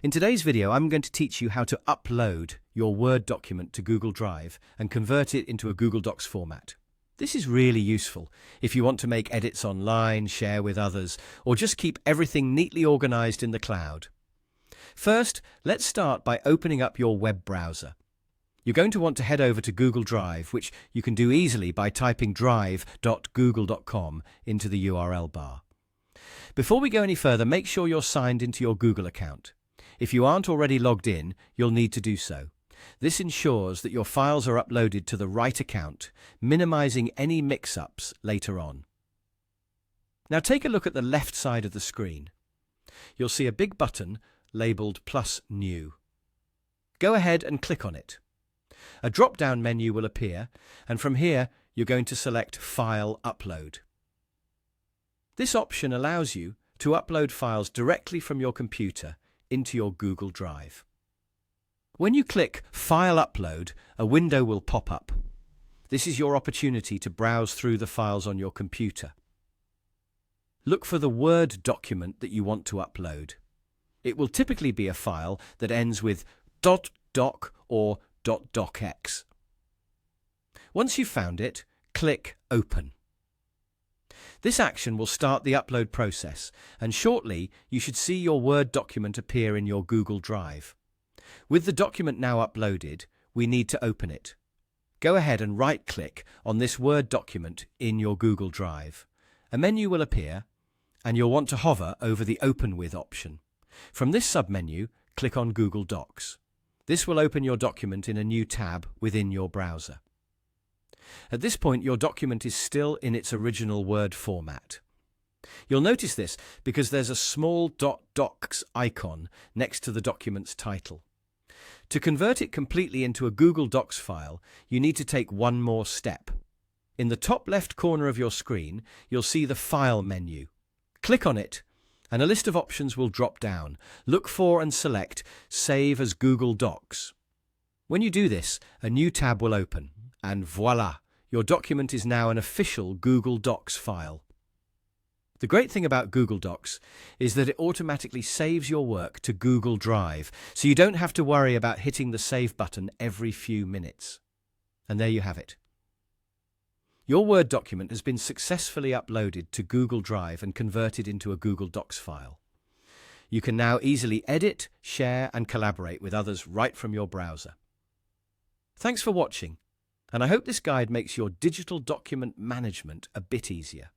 In today's video, I'm going to teach you how to upload your Word document to Google Drive and convert it into a Google Docs format. This is really useful if you want to make edits online, share with others, or just keep everything neatly organized in the cloud. First, let's start by opening up your web browser. You're going to want to head over to Google Drive, which you can do easily by typing drive.google.com into the URL bar. Before we go any further, make sure you're signed into your Google account. If you aren't already logged in, you'll need to do so. This ensures that your files are uploaded to the right account, minimizing any mix-ups later on. Now take a look at the left side of the screen. You'll see a big button labeled Plus New. Go ahead and click on it. A drop-down menu will appear, and from here you're going to select File Upload. This option allows you to upload files directly from your computer into your Google Drive. When you click File Upload, a window will pop up. This is your opportunity to browse through the files on your computer. Look for the Word document that you want to upload. It will typically be a file that ends with .doc or .docx. Once you've found it, click Open. This action will start the upload process, and shortly you should see your Word document appear in your Google Drive. With the document now uploaded, we need to open it. Go ahead and right-click on this Word document in your Google Drive. A menu will appear, and you'll want to hover over the Open With option. From this submenu, click on Google Docs. This will open your document in a new tab within your browser. At this point, your document is still in its original Word format. You'll notice this because there's a small .docx icon next to the document's title. To convert it completely into a Google Docs file, you need to take one more step. In the top left corner of your screen, you'll see the File menu. Click on it, and a list of options will drop down. Look for and select Save as Google Docs. When you do this, a new tab will open. And voila, your document is now an official Google Docs file. The great thing about Google Docs is that it automatically saves your work to Google Drive, so you don't have to worry about hitting the Save button every few minutes. And there you have it. Your Word document has been successfully uploaded to Google Drive and converted into a Google Docs file. You can now easily edit, share, and collaborate with others right from your browser. Thanks for watching. And I hope this guide makes your digital document management a bit easier.